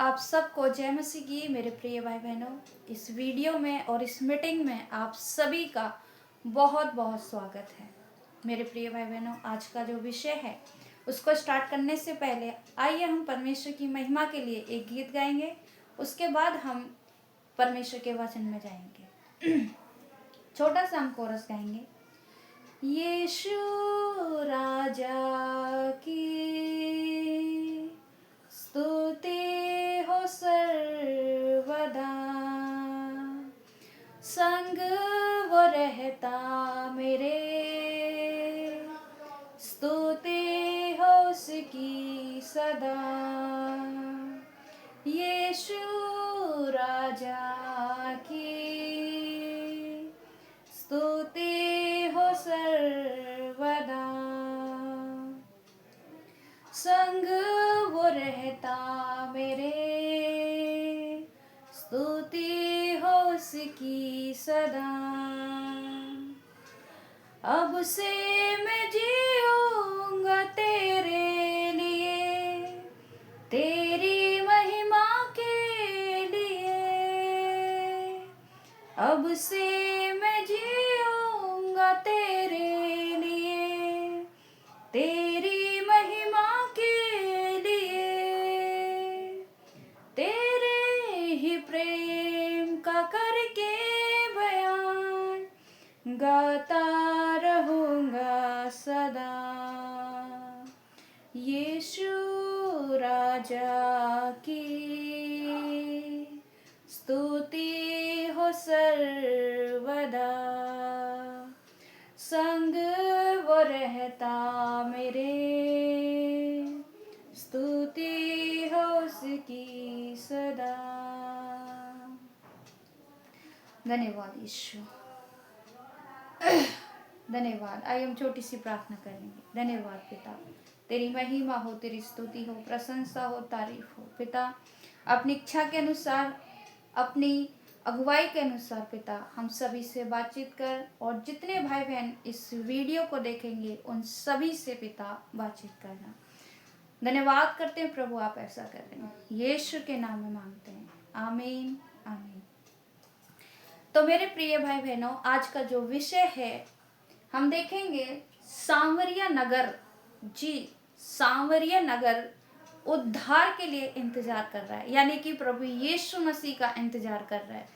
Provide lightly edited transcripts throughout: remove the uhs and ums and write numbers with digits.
आप सबको जय मसीह की मेरे प्रिय भाई बहनों। इस वीडियो में और इस मीटिंग में आप सभी का बहुत बहुत स्वागत है। मेरे प्रिय भाई बहनों, आज का जो विषय है उसको स्टार्ट करने से पहले आइए हम परमेश्वर की महिमा के लिए एक गीत गाएंगे। उसके बाद हम परमेश्वर के वचन में जाएंगे। छोटा सा हम कोरस गाएंगे। यीशु राजा की स्तुति हो सर्वदा, संग वो रहता मेरे, स्तुति हो उसकी सदा। यीशु राजा की स्तुति हो सर्वदा, संग वो रहता मेरे, स्तुति हो उसकी सदा। अब से मैं जीऊंगा तेरे लिए, तेरी महिमा के लिए। अब से मैं जीऊंगा तेरे लिए, तेरी महिमा के लिए। तेरे ही प्रेम का करके बयान गाता रहूंगा सदा। यीशु राजा की स्तुति हो सर्वदा, संग वो रहता मेरे, स्तुति हो उसकी सदा। धन्यवाद यीशु, धन्यवाद। आइए हम छोटी सी प्रार्थना करेंगे। धन्यवाद पिता, तेरी महिमा हो, तेरी स्तुति हो, प्रशंसा हो, तारीफ हो। पिता, अपनी इच्छा के अनुसार, अपनी अगुवाई के अनुसार पिता हम सभी से बातचीत कर, और जितने भाई बहन इस वीडियो को देखेंगे उन सभी से पिता बातचीत करना। धन्यवाद करते हैं प्रभु, आप ऐसा कर रहे हैं। यीशु के नाम में मांगते हैं, आमीन आमीन। तो मेरे प्रिय भाई बहनों, आज का जो विषय है हम देखेंगे सामरिया नगर। जी, सामरिया नगर उद्धार के लिए इंतजार कर रहा है, यानी कि प्रभु यीशु मसीह का इंतजार कर रहा है,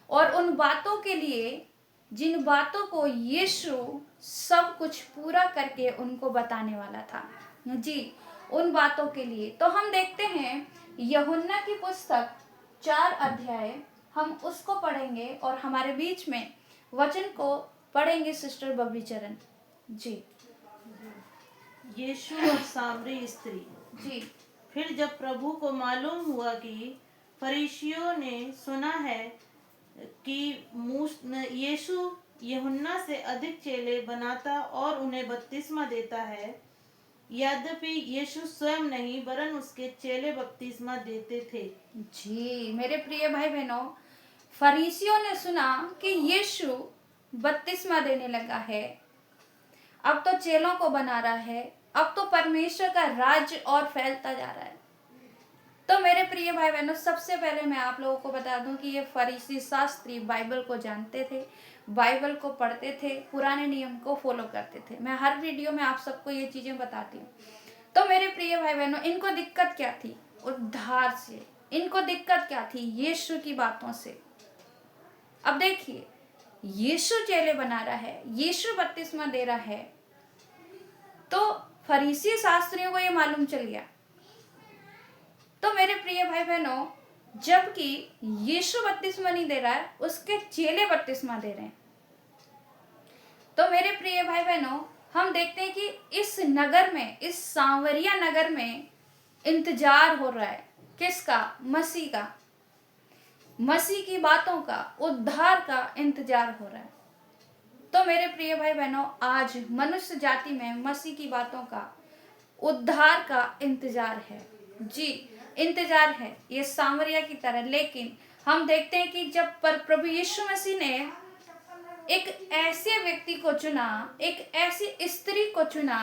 और उन बातों के लिए जिन बातों को यीशु सब कुछ पूरा करके उनको बताने वाला था। जी, उन बातों के लिए तो हम देखते हैं यूहन्ना की पुस्तक 4 अध्याय, हम उसको पढ़ेंगे और हमारे बीच में वचन को पढ़ेंगे सिस्टर बबली चरण जी। यीशु और सामरी स्त्री। जी, फिर जब प्रभु को मालूम हुआ कि फरीसियों ने सुना है कि यीशु यूहन्ना से अधिक चेले बनाता और उन्हें बपतिस्मा देता है, यद्यपि यीशु स्वयं नहीं वरन उसके चेले बपतिस्मा देते थे। जी मेरे प्रिय भाई बहनों, फरीसियों ने सुना कि यीशु बपतिस्मा देने लगा है, अब तो चेलों को बना रहा है, अब तो परमेश्वर का राज्य और फैलता जा रहा है। तो मेरे प्रिय भाई बहनों, सबसे पहले मैं आप लोगों को बता दूं कि ये फरीसी शास्त्री बाइबल को जानते थे, बाइबल को पढ़ते थे, पुराने नियम को फॉलो करते थे। मैं हर वीडियो में आप सबको ये चीजें बताती हूँ। तो मेरे प्रिय भाई बहनों, इनको दिक्कत क्या थी? उद्धार से। इनको दिक्कत क्या थी? यीशु की बातों से। अब देखिए, यीशु चेले बना रहा है, यीशु बपतिस्मा दे रहा है, तो फरीसी शास्त्रियों को ये मालूम चल गया। तो मेरे प्रिय भाई बहनों, जबकि यीशु बपतिस्मा नहीं दे रहा है, उसके चेले बपतिस्मा दे रहे हैं। तो मेरे प्रिय भाई बहनों, हम देखते हैं कि इस नगर में, इस सामरिया नगर में इंतजार हो रहा है किसका? मसीह का। मसीह की बातों का, उद्धार का इंतजार हो रहा है। तो मेरे प्रिय भाई बहनों, आज मनुष्य जाति में मसीह की बातों का, उद्धार का इंतजार है। जी, इंतजार है ये सामरिया की तरह। लेकिन हम देखते हैं कि जब प्रभु यीशु मसीह ने एक ऐसे व्यक्ति को चुना, एक ऐसी स्त्री को चुना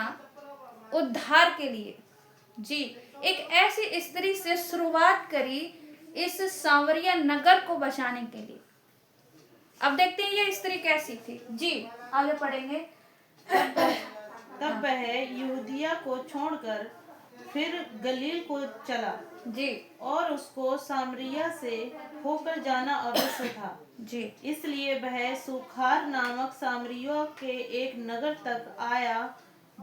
उद्धार के लिए। जी, एक ऐसी स्त्री से शुरुआत करी इस सामरिया नगर को बचाने के लिए। अब देखते हैं ये स्त्री कैसी थी। जी आगे पढ़ेंगे। तब वह यहूदिया को छोड़कर फिर गलील को चला जी और उसको सामरिया से होकर जाना अवश्य था। जी इसलिए वह सुखार नामक सामरिया के एक नगर तक आया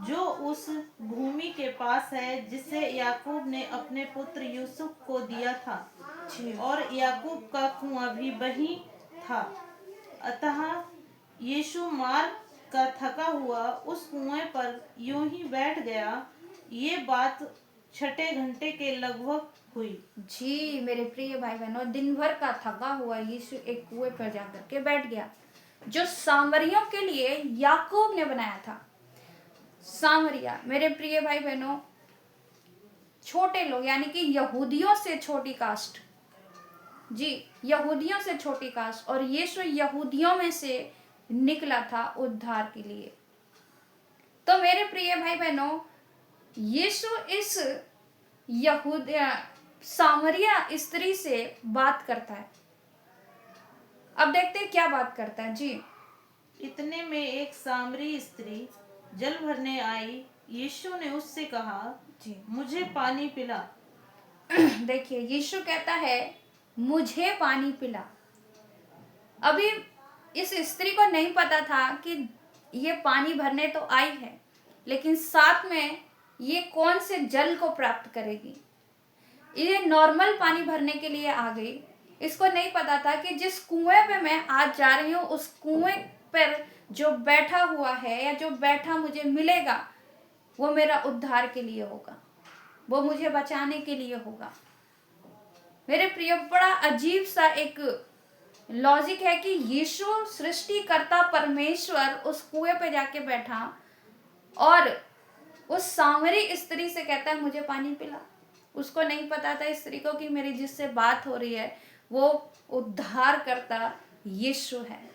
जो उस भूमि के पास है जिसे याकूब ने अपने पुत्र यूसुफ को दिया था, जी और याकूब का कुआं भी वही था। अतः यीशु मार्ग का थका हुआ उस कुएं पर यूं ही बैठ गया। ये बात 6 घंटे के लगभग हुई। जी मेरे प्रिय भाई बहनों, दिन भर का थका हुआ यीशु एक कुएं पर जाकर के बैठ गया जो सामरियों के लिए याकूब ने बनाया था। सामरिया मेरे प्रिय भाई बहनों, छोटे लोग यानी कि यहूदियों से छोटी कास्ट। जी यहूदियों से छोटी कास्ट, और यीशु यहूदियों में से निकला था उद्धार के लिए। तो मेरे प्रिय भाई बहनों, यीशु इस यहूदिया सामरिया स्त्री से बात करता है। अब देखते हैं क्या बात करता है। जी इतने में एक सामरी स्त्री जल भरने आई। यीशु ने उससे कहा, जी मुझे पानी पिला। देखिए यीशु कहता है मुझे पानी पिला। अभी इस स्त्री को नहीं पता था कि ये पानी भरने तो आई है, लेकिन साथ में ये कौन से जल को प्राप्त करेगी। ये नॉर्मल पानी भरने के लिए आ गई। इसको नहीं पता था कि जिस कुएं पे मैं आज जा रही हूँ उस कुएं पर जो बैठा हुआ है या जो बैठा मुझे मिलेगा वो मेरा उद्धार के लिए होगा, वो मुझे बचाने के लिए होगा। मेरे प्रिय, बड़ा अजीब सा एक लॉजिक है कि यीशु सृष्टिकर्ता परमेश्वर उस कुएं पे जाके बैठा और उस सामरी स्त्री से कहता है मुझे पानी पिला। उसको नहीं पता था स्त्री को कि मेरी जिससे बात हो रही है वो उद्धारकर्ता यीशु है,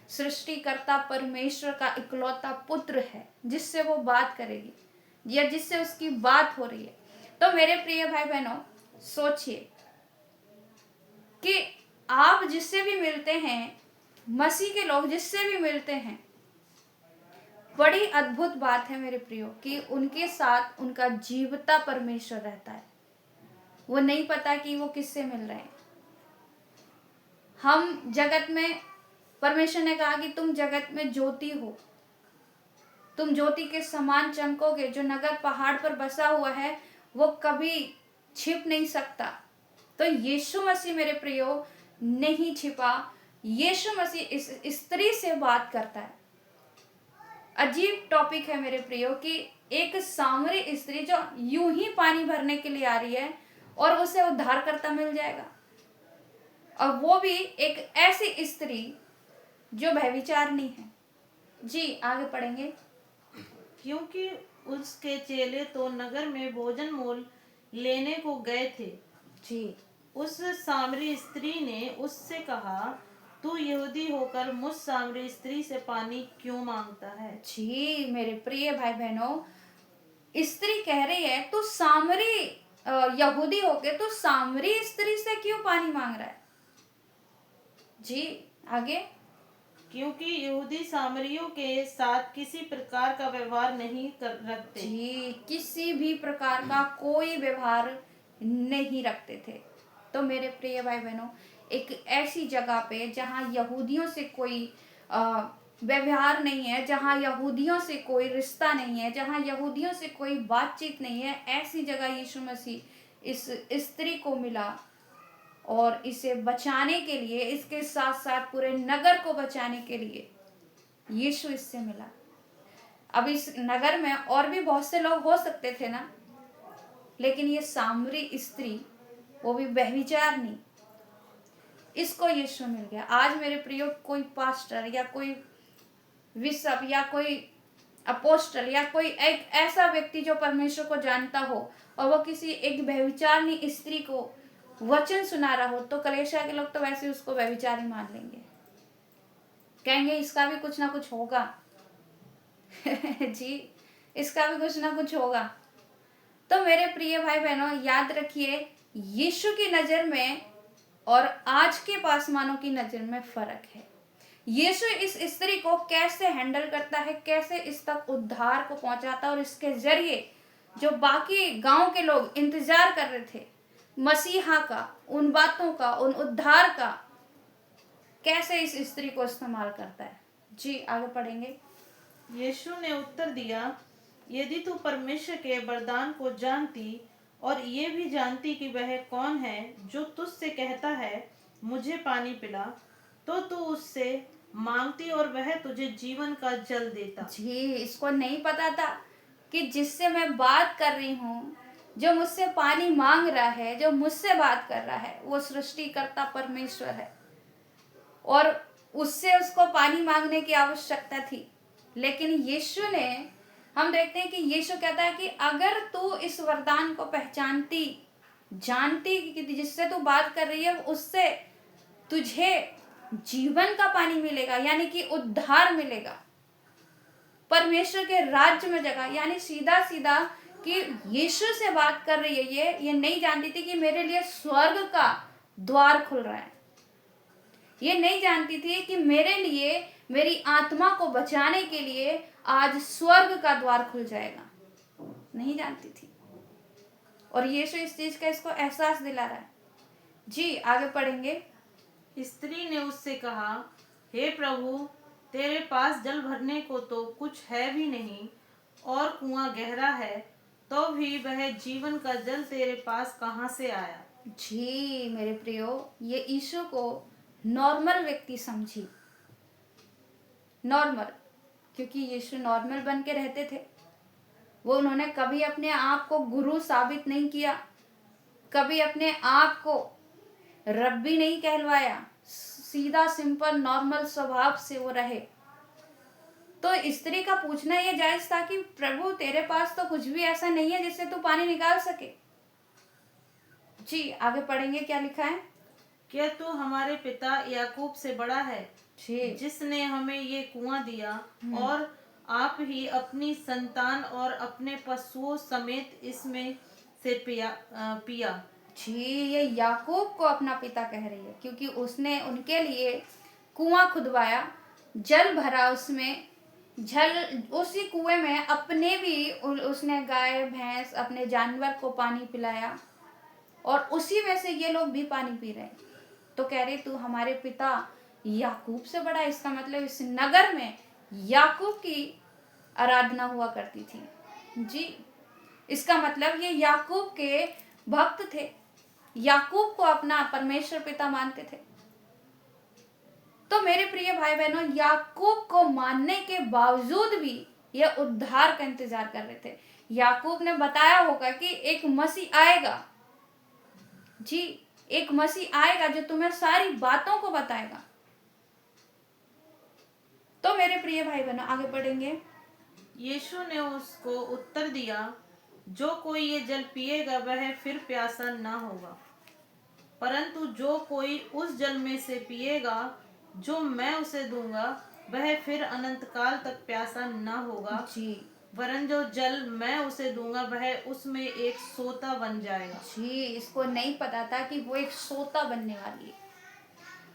सृष्टिकर्ता परमेश्वर का इकलौता पुत्र है जिससे वो बात करेगी या जिससे उसकी बात हो रही है। तो मेरे प्रिय भाई बहनों, सोचिए कि आप जिससे भी मिलते हैं, मसीह के लोग जिससे भी मिलते हैं, बड़ी अद्भुत बात है मेरे प्रियो कि उनके साथ उनका जीवता परमेश्वर रहता है। वो नहीं पता कि वो किससे मिल रहे हैं। हम जगत में, परमेश्वर ने कहा कि तुम जगत में ज्योति हो, तुम ज्योति के समान चमकोगे। जो नगर पहाड़ पर बसा हुआ है वो कभी छिप नहीं सकता। तो यीशु मसीह मेरे प्रियो नहीं छिपा। यीशु मसीह इस स्त्री से बात करता है। अजीब टॉपिक है मेरे प्रियो कि एक सामरी स्त्री जो यूं ही पानी भरने के लिए आ रही है और उसे उद्धारकर्ता मिल जाएगा, और वो भी एक ऐसी स्त्री जो व्यभिचारिणी है। जी आगे पढ़ेंगे। क्योंकि उसके चेले तो नगर में भोजन मोल लेने को गए थे। जी उस सामरी स्त्री ने उससे कहा, तू यहूदी होकर मुझ सामरी स्त्री से पानी क्यों मांगता है? जी मेरे प्रिय भाई बहनों, स्त्री कह रही है तू सामरी यहूदी होके तू सामरी स्त्री से क्यों पानी मांग रहा है। जी आगे। क्योंकि यहूदी सामरियों के साथ किसी प्रकार का व्यवहार नहीं रखते। जी किसी भी प्रकार का कोई व्यवहार नहीं रखते थे। तो मेरे प्रिय भाई बहनों, एक ऐसी जगह पे जहाँ यहूदियों से कोई व्यवहार नहीं है, जहाँ यहूदियों से कोई रिश्ता नहीं है, जहाँ यहूदियों से कोई बातचीत नहीं है, ऐसी जगह यीशु मसीह इस स्त्री को मिला और इसे बचाने के लिए, इसके साथ साथ पूरे नगर को बचाने के लिए यीशु इससे मिला। अब इस नगर में और भी बहुत से लोग हो सकते थे ना, लेकिन ये सामरी स्त्री, वो भी व्यभिचारिणी, इसको यीशु मिल गया। आज मेरे प्रियो, कोई पास्टर या कोई बिशप या कोई अपोस्टल या कोई एक ऐसा व्यक्ति जो परमेश्वर को जानता हो और वो किसी एक व्यभिचारिणी स्त्री को वचन सुना रहा हो, तो कलेशा के लोग तो वैसे उसको व्यभिचारी मान लेंगे, कहेंगे इसका भी कुछ ना कुछ होगा। जी इसका भी कुछ ना कुछ होगा। तो मेरे प्रिय भाई बहनों, याद रखिए, यीशु की नजर में और आज के पासवानों की नजर में फर्क है। यीशु इस स्त्री को कैसे हैंडल करता है, कैसे इस तक उद्धार को पहुंचाता है, और इसके जरिए जो बाकी गांव के लोग इंतजार कर रहे थे मसीहा का, उन बातों का, उन उद्धार का, कैसे इस स्त्री को इस्तेमाल करता है। जी आगे पढ़ेंगे। यीशु ने उत्तर दिया, यदि तू परमेश्वर के वरदान को जानती और ये भी जानती कि वह कौन है जो तुझसे कहता है मुझे पानी पिला, तो तू उससे मांगती और वह तुझे जीवन का जल देता। जी, इसको नहीं पता था कि जिससे मैं बात कर रही हूँ, जो मुझसे पानी मांग रहा है, जो मुझसे बात कर रहा है, वो सृष्टिकर्ता परमेश्वर है, और उससे उसको पानी मांगने की आवश्यकता थी। लेकिन यीशु ने, हम देखते हैं कि यीशु कहता है कि अगर तू इस वरदान को पहचानती, जानती कि जिससे तू बात कर रही है उससे तुझे जीवन का पानी मिलेगा, यानी कि उद्धार मिलेगा, परमेश्वर के राज्य में जगह, यानी सीधा सीधा कि यीशु से बात कर रही है ये नहीं जानती थी कि मेरे लिए स्वर्ग का द्वार खुल रहा है। ये नहीं जानती थी कि मेरे लिए, मेरी आत्मा को बचाने के लिए आज स्वर्ग का द्वार खुल जाएगा, नहीं जानती थी। और यीशु इस चीज का इसको एहसास दिला रहा है। जी आगे पढ़ेंगे। स्त्री ने उससे कहा, हे प्रभु, तेरे पास जल भरने को तो कुछ है भी नहीं और कुआं गहरा है, तो भी वह जीवन का जल तेरे पास कहाँ से आया। जी मेरे प्रियो, ये यीशु को नॉर्मल व्यक्ति समझी, नॉर्मल, क्योंकि यीशु नॉर्मल बन के रहते थे। वो उन्होंने कभी अपने आप को गुरु साबित नहीं किया, कभी अपने आप को रब्बी नहीं कहलवाया, सीधा सिंपल नॉर्मल स्वभाव से वो रहे। तो स्त्री का पूछना ये जायज था कि प्रभु तेरे पास तो कुछ भी ऐसा नहीं है जिससे तू पानी निकाल सके। जी आगे पढ़ेंगे, क्या लिखा है। क्या तू हमारे पिता याकूब से बड़ा है, जी जिसने हमें ये कुआं दिया और आप ही अपनी संतान और अपने पशुओं समेत इसमें से पिया। जी, ये याकूब को अपना पिता कह रही है, क्योंकि उसने उनके लिए कुआं खुदवाया, जल भरा उसमें, जल उसी कुएं में अपने भी उसने गाय भैंस अपने जानवर को पानी पिलाया, और उसी में से ये लोग भी पानी पी रहे हैं। तो कह रहे तू हमारे पिता याकूब से बड़ा है। इसका मतलब इस नगर में याकूब की आराधना हुआ करती थी। जी, इसका मतलब ये याकूब के भक्त थे, याकूब को अपना परमेश्वर पिता मानते थे। तो मेरे प्रिय भाई बहनों, याकूब को मानने के बावजूद भी ये उद्धार का इंतजार कर रहे थे। याकूब ने बताया होगा कि एक मसीह आएगा, जी एक मसीह आएगा जो तुम्हें सारी बातों को बताएगा। तो मेरे प्रिय भाई बहनों आगे बढ़ेंगे। यीशु ने उसको उत्तर दिया, जो कोई ये जल पिएगा वह फिर प्यासा न होगा, परंतु जो कोई उस जल में से पिएगा जो मैं उसे दूंगा वह फिर अनंत काल तक प्यासा न होगा, जी वरन जो जल मैं उसे दूंगा वह उसमें एक सोता बन जाएगा। जी, इसको नहीं पता था कि वो एक सोता बनने वाली है,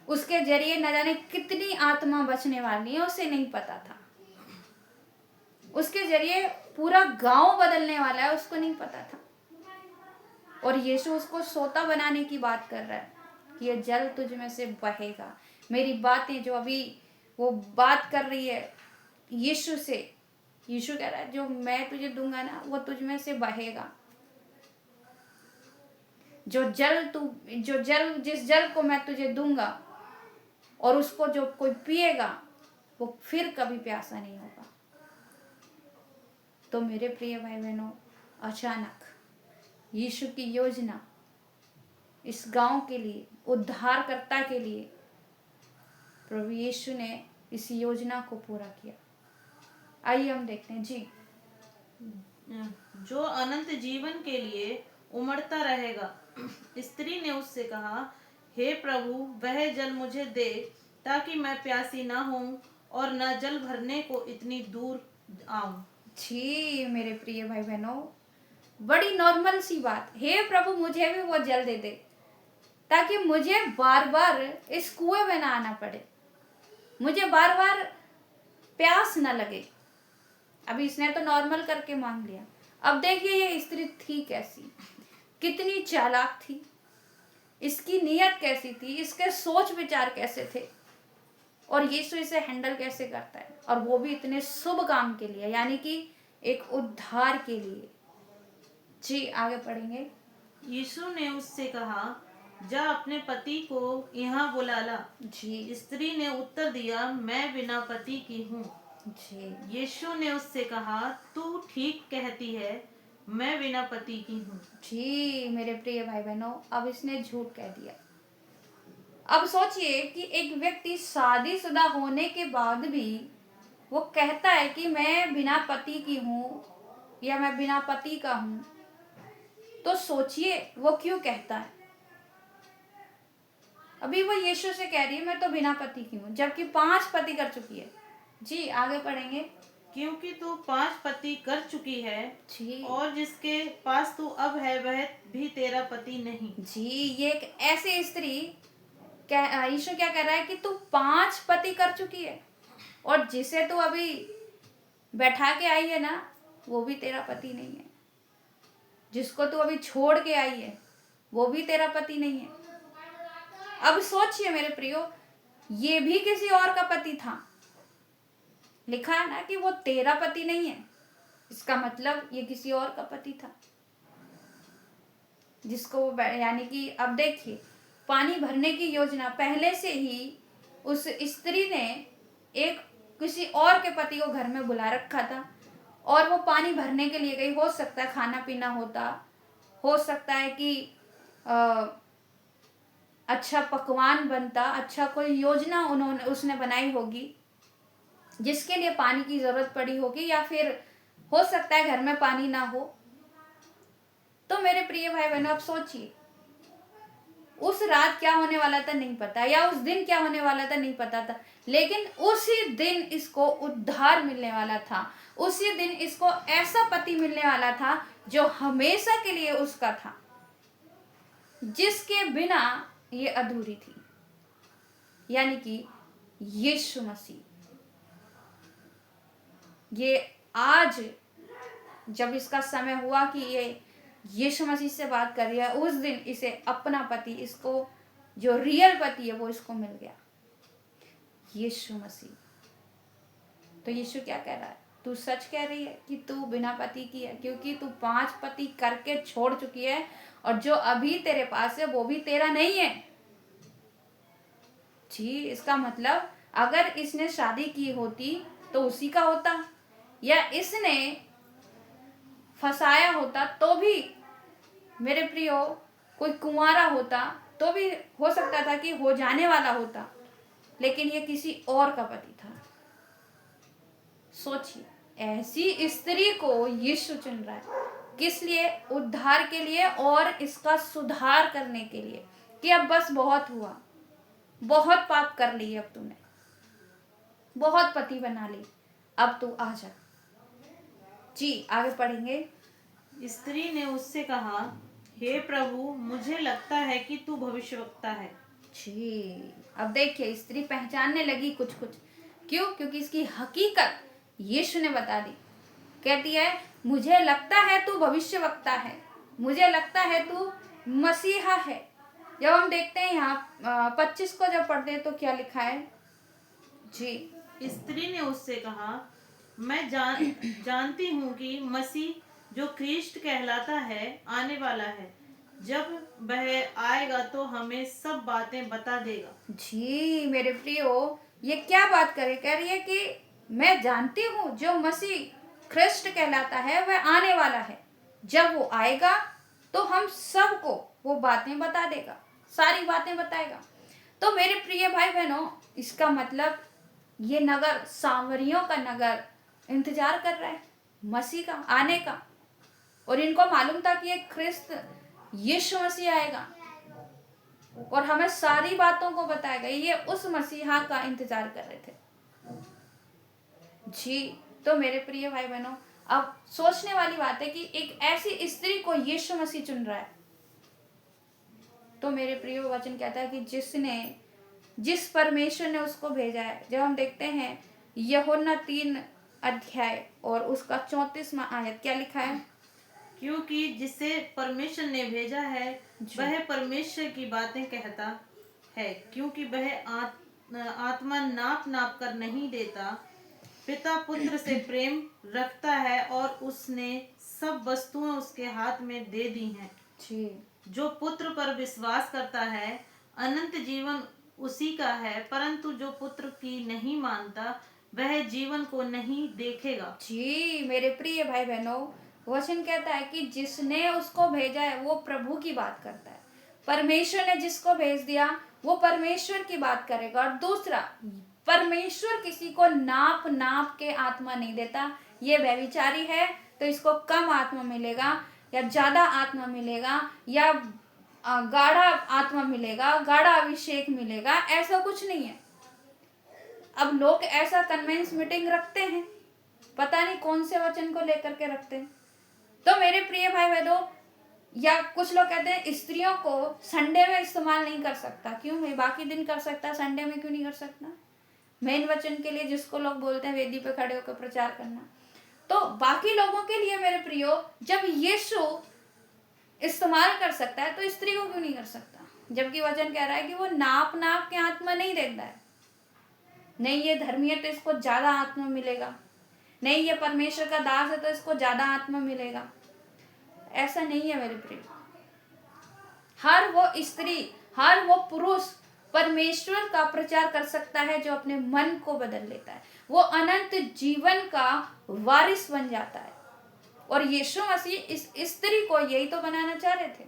उसके जरिए न जाने कितनी आत्मा बचने वाली है, उसे नहीं पता था। उसके जरिए पूरा गांव बदलने वाला है, उसको नहीं पता था। और यीशु उसको सोता बनाने की बात कर रहा है कि ये जल तुझ में से बहेगा। मेरी बातें जो अभी वो बात कर रही है यीशु से, यीशु कह रहा है जो मैं तुझे दूंगा ना वो तुझ में से बहेगा। जिस जल को मैं तुझे दूंगा और उसको जो कोई पिएगा वो फिर कभी प्यासा नहीं होगा। तो मेरे प्रिय भाई बहनों, अचानक यीशु की योजना इस गांव के लिए, उद्धारकर्ता के लिए, प्रभु यीशु ने इस योजना को पूरा किया। आइए हम देखते हैं। जी, जो अनंत जीवन के लिए उमड़ता रहेगा। स्त्री ने उससे कहा, हे प्रभु, वह जल मुझे दे ताकि मैं प्यासी ना हूँ और न जल भरने को इतनी दूर आऊं। जी मेरे प्रिय भाई बहनों, बड़ी नॉर्मल सी बात, हे प्रभु मुझे भी वो जल दे दे ताकि मुझे बार बार इस कुएं में ना आना पड़े, मुझे बार बार प्यास ना लगे। अभी इसने तो नॉर्मल करके मांग लिया। अब देखिए ये स्त्री थी कैसी, कितनी चालाक थी, इसकी नीयत कैसी थी, इसके सोच विचार कैसे थे, और यीशु इसे हैंडल कैसे करता है, और वो भी इतने शुभ काम के लिए, यानी कि एक उद्धार के लिए। जी आगे पढ़ेंगे। यीशु ने उससे कहा, जा अपने पति को यहाँ बुला ला। जी स्त्री ने उत्तर दिया, मैं बिना पति की हूँ। जी यीशु ने उससे कहा, तू ठीक कहती है, मैं बिना पति की हूँ। जी मेरे प्रिय भाई बहनों, अब इसने झूठ कह दिया। अब सोचिए कि एक व्यक्ति शादीशुदा होने के बाद भी वो कहता है कि मैं बिना पति की हूँ या मैं बिना पति का हूँ, तो सोचिए वो क्यों कहता है। अभी वो यीशु से कह रही है मैं तो बिना पति की हूँ, जबकि 5 पति कर चुकी है। जी आगे पढ़ेंगे। क्योंकि तू 5 पति कर चुकी है, जी और जिसके पास तू अब है वह भी तेरा पति नहीं। जी ये एक ऐसी स्त्री, यीशु क्या कह रहा है कि तू 5 पति कर चुकी है, और जिसे तू अभी बैठा के आई है ना, वो भी तेरा पति नहीं है। जिसको तू अभी छोड़ के आई है वो भी तेरा पति नहीं है। अब सोचिए मेरे प्रियो, ये भी किसी और का पति था। लिखा है ना कि वो तेरा पति नहीं है, इसका मतलब ये किसी और का पति था जिसको वो यानी कि अब देखिए, पानी भरने की योजना पहले से ही उस स्त्री ने एक किसी और के पति को घर में बुला रखा था, और वो पानी भरने के लिए गई। हो सकता है खाना पीना होता, हो सकता है कि अच्छा पकवान बनता, अच्छा कोई योजना उसने बनाई होगी जिसके लिए पानी की जरूरत पड़ी होगी, या फिर हो सकता है घर में पानी ना हो। तो मेरे प्रिय भाई बहनों, अब सोचिए उस रात क्या होने वाला था नहीं पता, या उस दिन क्या होने वाला था नहीं पता था, लेकिन उसी दिन इसको उद्धार मिलने वाला था। उसी दिन इसको ऐसा पति मिलने वाला था जो हमेशा के लिए उसका था, जिसके बिना ये अधूरी थी, यानी कि यीशु मसीह। ये आज जब इसका समय हुआ कि ये यीशु मसीह से बात कर रही है, उस दिन इसे अपना पति, इसको जो रियल पति है वो इसको मिल गया, यीशु मसीह। तो यीशु क्या कह रहा है, तू सच कह रही है कि तू बिना पति की है, क्योंकि तू 5 पति करके छोड़ चुकी है, और जो अभी तेरे पास है वो भी तेरा नहीं है। जी इसका मतलब अगर इसने शादी की होती तो उसी का होता, या इसने फंसाया होता तो भी मेरे प्रियो कोई कुंवारा होता तो भी हो सकता था कि हो जाने वाला होता, लेकिन ये किसी और का पति था। सोचिए, ऐसी स्त्री को यीशु चुन रहा है, किस लिए? उद्धार के लिए और इसका सुधार करने के लिए, कि अब बस बहुत हुआ, बहुत पाप कर ली, अब तूने बहुत पति बना ली, अब तू आ जा। जी आगे पढ़ेंगे। स्त्री ने उससे कहा, हे प्रभु, मुझे लगता है कि तू भविष्यवक्ता है। जी अब देखिए, स्त्री पहचानने लगी कुछ कुछ। क्यों? क्योंकि इसकी हकीकत यीशु ने बता दी। कहती है, मुझे लगता है तू भविष्यवक्ता है, मुझे लगता है तू मसीहा है। जब हम देखते हैं यहाँ 25 को जब पढ़ते हैं तो क्या लिखा है। जी स्त्री ने उससे कहा, मैं जानती हूँ कि मसीह जो ख्रीष्ट कहलाता है आने वाला है। जब वह आएगा तो हमें सब बातें बता देगा। जी मेरे प्रियो, ये क्या बात करे, कह रही है कि मैं जानती हूँ जो मसीह ख्रिस्ट कहलाता है वह आने वाला है, जब वो आएगा तो हम सबको वो बातें बता देगा, सारी बातें बताएगा। तो मेरे प्रिय भाई बहनों, इसका मतलब ये नगर, सामरियों का नगर इंतजार कर रहा है मसीह का आने का, और इनको मालूम था कि ये ख्रिस्त यीशु मसीह आएगा और हमें सारी बातों को बताएगा। ये उस मसीहा का इंतजार कर रहे थे। जी तो मेरे प्रिय भाई बहनों, अब सोचने वाली बात है कि एक ऐसी स्त्री को यीशु मसीह चुन रहा है। तो मेरे प्रिय वचन कहता है कि जिस परमेश्वर ने उसको भेजा है। जब हम देखते हैं यूहन्ना 3 अध्याय और उसका 34वां आयत, क्या लिखा है? क्योंकि जिसे परमेश्वर ने भेजा है वह परमेश्वर की बातें कहता है, क्योंकि वह आत्मा नाप नाप कर नहीं देता। पिता पुत्र से प्रेम रखता है और उसने सब वस्तुएं उसके हाथ में दे दी हैं। जी, जो पुत्र पर विश्वास करता है अनंत जीवन उसी का है, परंतु जो पुत्र की नहीं मानता वह जीवन को नहीं देखेगा। जी मेरे प्रिय भाई बहनों, वचन कहता है कि जिसने उसको भेजा है वो प्रभु की बात करता है। परमेश्वर ने जिसको भेज दिया वो परमेश्वर की बात करेगा। और दूसरा, परमेश्वर किसी को नाप नाप के आत्मा नहीं देता। ये व्यभिचारी है तो इसको कम आत्मा मिलेगा या ज्यादा आत्मा मिलेगा या गाढ़ा आत्मा मिलेगा, गाढ़ा अभिषेक मिलेगा, ऐसा कुछ नहीं है। अब लोग ऐसा कन्वेंस मीटिंग रखते हैं, पता नहीं कौन से वचन को लेकर के रखते हैं। तो मेरे प्रिय भाई बहनों, या कुछ लोग कहते हैं स्त्रियों को संडे में इस्तेमाल नहीं कर सकता। क्यों? मैं बाकी दिन कर सकता, संडे में क्यों नहीं कर सकता? मेन वचन के लिए जिसको लोग बोलते हैं वेदी पे खड़े होकर प्रचार करना, तो बाकी लोगों के लिए मेरे प्रियो, जब यीशु इस्तेमाल कर सकता है तो स्त्री को क्यों नहीं कर सकता? जबकि वचन कह रहा है कि वो नाप नाप के आत्मा नहीं देता है। नहीं ये धर्मी है तो इसको ज्यादा आत्मा मिलेगा, नहीं ये परमेश्वर का दास है तो इसको ज्यादा आत्मा मिलेगा। ऐसा नहीं है मेरे प्रिय। हर वो स्त्री, हर वो पुरुष परमेश्वर का प्रचार कर सकता है जो अपने मन को बदल लेता है। वो अनंत जीवन का वारिस बन जाता है। और यीशु मसीह इस स्त्री को यही तो बनाना चाह रहे थे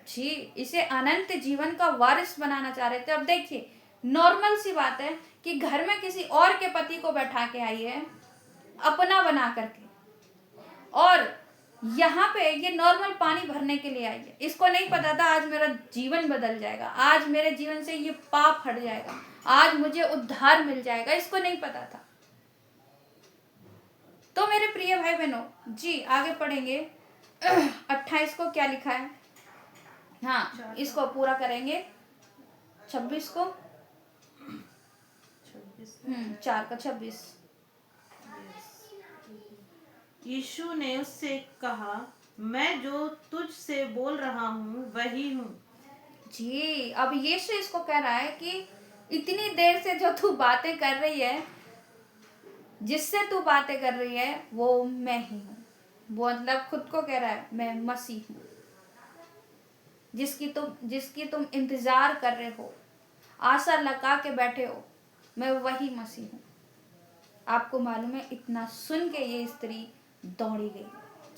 जी, इसे अनंत जीवन का वारिस बनाना चाह रहे थे। अब देखिए, नॉर्मल सी बात है कि घर में किसी और के पति को बैठा के आई है अपना बना करके, और यहाँ पे ये नॉर्मल पानी भरने के लिए आई है। इसको नहीं पता था आज मेरा जीवन बदल जाएगा, आज मेरे जीवन से ये पाप हट जाएगा, आज मुझे उद्धार मिल जाएगा, इसको नहीं पता था। तो मेरे प्रिय भाई बहनों जी, आगे पढ़ेंगे 28 को क्या लिखा है। हाँ, इसको पूरा करेंगे 26 को, 4 का 26। यीशु ने उससे कहा, मैं जो तुझ से बोल रहा हूँ वही हूँ। जी, अब यीशु इसको कह रहा है कि इतनी देर से जो तू बातें कर रही है, जिससे तू बातें कर रही है वो मैं ही हूँ। वो मतलब खुद को कह रहा है मैं मसीह हूँ, जिसकी तुम इंतजार कर रहे हो, आशा लगा के बैठे हो, मैं वही मसीह हूँ। आपको मालूम है, इतना सुन के ये स्त्री दौड़ी गई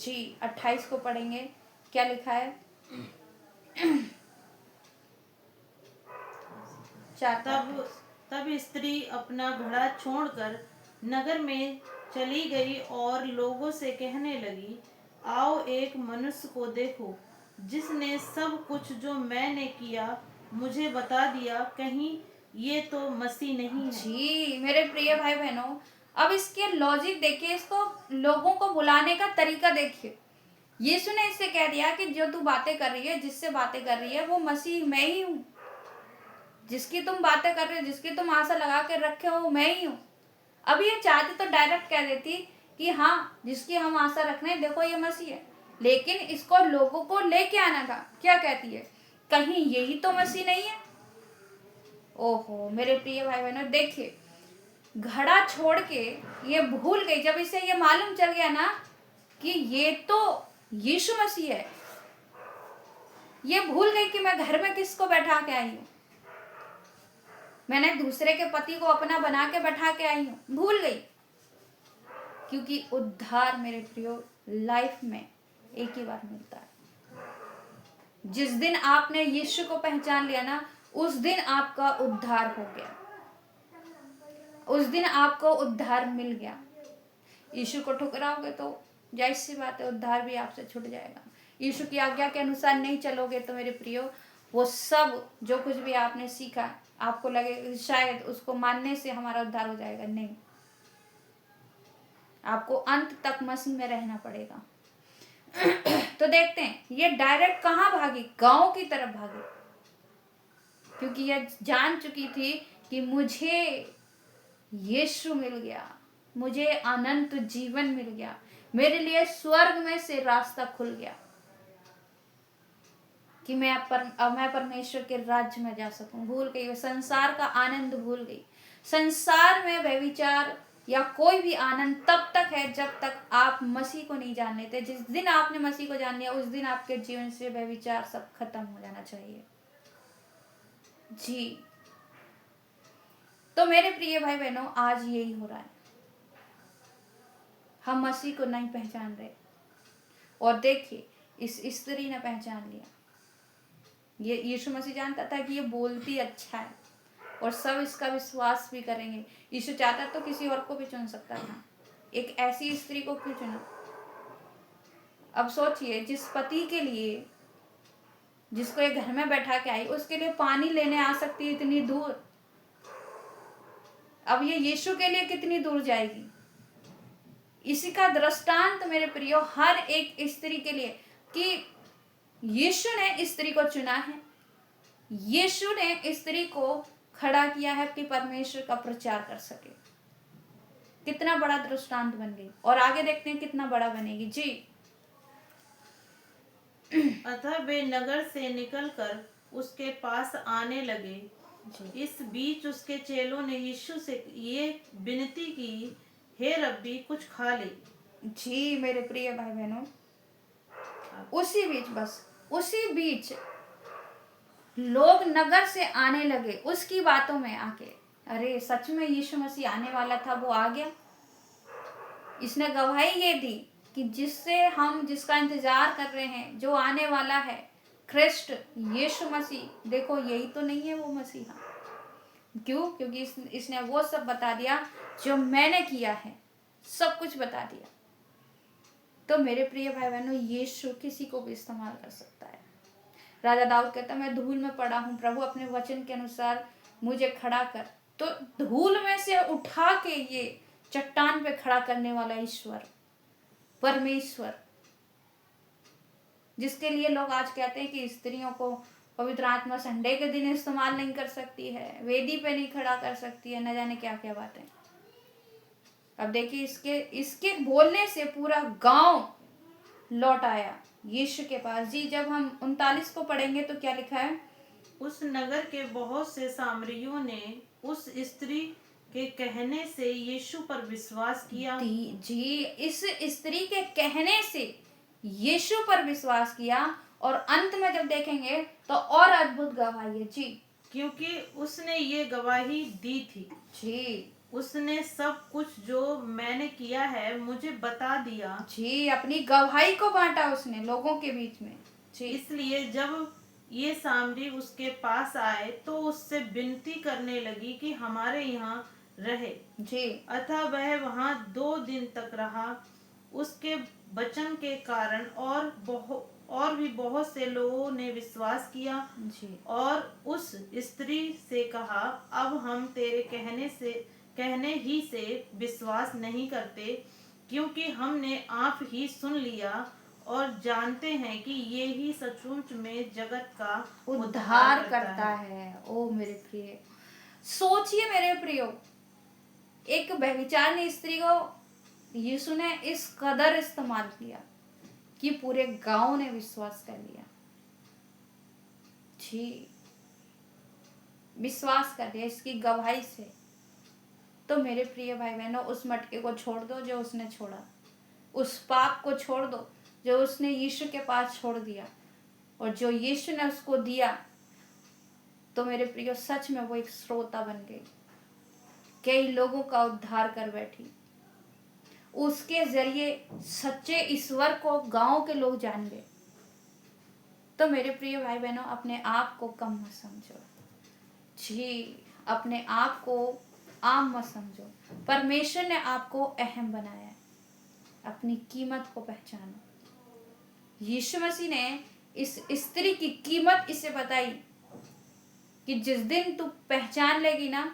जी। 28 को पढ़ेंगे, क्या लिखा है। तब स्त्री अपना घड़ा छोड़कर नगर में चली गई और लोगों से कहने लगी, आओ एक मनुष्य को देखो जिसने सब कुछ जो मैंने किया मुझे बता दिया। कहीं ये तो मसीह नहीं है? जी मेरे प्रिय भाई बहनों, अब इसके लॉजिक देखिए, इसको लोगों को बुलाने का तरीका देखिए। यीशु ने इससे कह दिया कि जो तू बातें कर रही है, जिससे बातें कर रही है वो मसीह मैं ही हूँ। जिसकी तुम बातें कर रहे हो, जिसकी तुम आशा लगा के रखे हो, वो मैं ही हूँ। अब ये चाहती तो डायरेक्ट कह देती कि हाँ, जिसकी हम आशा रख रहे हैं देखो ये मसीह है, लेकिन इसको लोगों को लेके आना था। क्या कहती है, कहीं यही तो मसीह नहीं है। ओहो मेरे प्रिय भाई बहनों, देखिए, घड़ा छोड़ के ये भूल गई। जब इसे ये मालूम चल गया ना कि ये तो यीशु मसीह है, ये भूल गई कि मैं घर में किसको बैठा के आई हूँ, मैंने दूसरे के पति को अपना बना के बैठा के आई हूँ। भूल गई, क्योंकि उद्धार मेरे प्रियो लाइफ में एक ही बार मिलता है। जिस दिन आपने यीशु को पहचान लिया ना, उस दिन आपका उद्धार हो गया, उस दिन आपको उद्धार मिल गया। यीशु को ठुकराओगे तो जाहिर सी बात है उद्धार भी आपसे छूट जाएगा। यीशु की आज्ञा के अनुसार नहीं चलोगे तो मेरे प्रियो, वो सब जो कुछ भी आपने सीखा आपको लगे शायद उसको मानने से हमारा उद्धार हो जाएगा। नहीं, आपको अंत तक मसीह में रहना पड़ेगा। तो देखते हैं ये डायरेक्ट कहाँ भागी, गांव की तरफ भागी, क्योंकि यह जान चुकी थी कि मुझे यीशु मिल गया, मुझे अनंत जीवन मिल गया, मेरे लिए स्वर्ग में से रास्ता खुल गया कि मैं परमेश्वर के राज्य में जा सकूं। भूल गई, वो संसार का आनंद भूल गई। संसार में व्यभिचार या कोई भी आनंद तब तक है जब तक आप मसीह को नहीं जान लेते। जिस दिन आपने मसीह को जान लिया उस दिन आपके जीवन से व्यभिचार सब खत्म हो जाना चाहिए जी। तो मेरे प्रिय भाई बहनों, आज यही हो रहा है, हम मसीह को नहीं पहचान रहे। और देखिए इस स्त्री ने पहचान लिया, ये यीशु मसीह जानता था कि ये बोलती अच्छा है और सब इसका विश्वास भी करेंगे। यीशु चाहता तो किसी और को भी चुन सकता था, एक ऐसी स्त्री को क्यों चुना? अब सोचिए, जिस पति के लिए, जिसको एक घर में बैठा के आई, उसके लिए पानी लेने आ सकती है इतनी दूर, अब ये यीशु के लिए कितनी दूर जाएगी? इसी का दृष्टांत मेरे प्रियो हर एक स्त्री के लिए, कि यीशु ने स्त्री को चुना है, यीशु ने स्त्री को खड़ा किया है कि परमेश्वर का प्रचार कर सके। कितना बड़ा दृष्टांत बन गई, और आगे देखते हैं कितना बड़ा बनेगी जी। अतः वे नगर से निकलकर उसके पास आने लगे। इस बीच उसके चेलों ने यीशु से ये विनती की, हे रब्बी, कुछ खा ले। जी मेरे प्रिय भाई बहनों, उसी बीच लोग नगर से आने लगे उसकी बातों में आके। अरे सच में यीशु मसीह आने वाला था, वो आ गया। इसने गवाही ये दी कि जिसका इंतजार कर रहे हैं, जो आने वाला है, ख्रिस्ट यीशु मसीह, देखो यही तो नहीं है वो मसीहा। क्यों? क्योंकि इसने वो सब बता दिया जो मैंने किया है, सब कुछ बता दिया। तो मेरे प्रिय भाई बहनों, यीशु किसी को भी इस्तेमाल कर सकता है। राजा दाऊद कहता, मैं धूल में पड़ा हूँ, प्रभु अपने वचन के अनुसार मुझे खड़ा कर। तो धूल में से उठा के ये चट्टान पे खड़ा करने वाला ईश्वर, परमेश्वर, जिसके लिए लोग आज कहते हैं कि स्त्रियों को पवित्र आत्मा संडे के दिन इस्तेमाल नहीं कर सकती है, वेदी पे नहीं खड़ा कर सकती है, न जाने क्या क्या बातें। अब देखिए इसके बोलने से पूरा गांव लौट आया यीशु के पास जी। जब हम 39 को पढ़ेंगे तो क्या लिखा है? उस नगर के बहुत से सामरियों ने उस स्त्री के कहने से यीशु पर विश्वास किया। जी, इस स्त्री के कहने से यीशु पर विश्वास किया। और अंत में जब देखेंगे तो और अद्भुत गवाही है जी, क्योंकि उसने ये गवाही दी थी जी, उसने सब कुछ जो मैंने किया है मुझे बता दिया जी, अपनी गवाही को बांटा उसने लोगों के बीच में जी। इसलिए जब ये सामरी उसके पास आए तो उससे विनती करने लगी कि हमारे यहाँ रहे जी, अतः वह वहाँ 2 दिन तक रहा। उसके वचन के कारण और भी बहुत से लोगों ने विश्वास किया जी, और उस स्त्री से कहा, अब हम तेरे कहने ही से विश्वास नहीं करते, क्योंकि हमने आप ही सुन लिया और जानते हैं कि ये ही सचमुच में जगत का उद्धार करता है। ओ मेरे प्रिय, सोचिए मेरे प्रियो, एक व्यभिचारिणी स्त्री को यीशु ने इस कदर इस्तेमाल किया कि पूरे गांव ने विश्वास कर लिया जी, विश्वास कर लिया इसकी गवाही से। तो मेरे प्रिय भाई बहनों, उस मटके को छोड़ दो जो उसने छोड़ा, उस पाप को छोड़ दो जो उसने यीशु के पास छोड़ दिया, और जो यीशु ने उसको दिया, तो मेरे प्रियो सच में वो एक श्रोता बन गई, कई लोगों का उद्धार कर बैठी। उसके जरिए सच्चे ईश्वर को गांव के लोग जान गए। तो मेरे प्रिय भाई बहनों, अपने आप को कम मत समझो जी, अपने आप को आम मत समझो। परमेश्वर ने आपको अहम बनाया है, अपनी कीमत को पहचानो। यीशु मसीह ने इस स्त्री की कीमत इसे बताई कि जिस दिन तू पहचान लेगी ना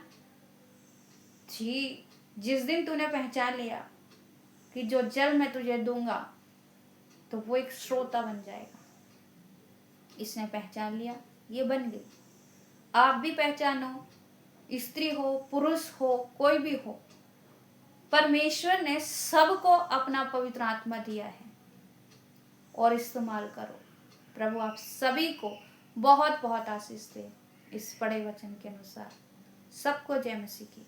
जी, जिस दिन तूने पहचान लिया कि जो जल मैं तुझे दूंगा तो वो एक श्रोता बन जाएगा। इसने पहचान लिया, ये बन गई। आप भी पहचानो, स्त्री हो पुरुष हो कोई भी हो, परमेश्वर ने सबको अपना पवित्र आत्मा दिया है और इस्तेमाल करो। प्रभु आप सभी को बहुत बहुत आशीष दे। इस बड़े वचन के अनुसार सबको जय मसीह की।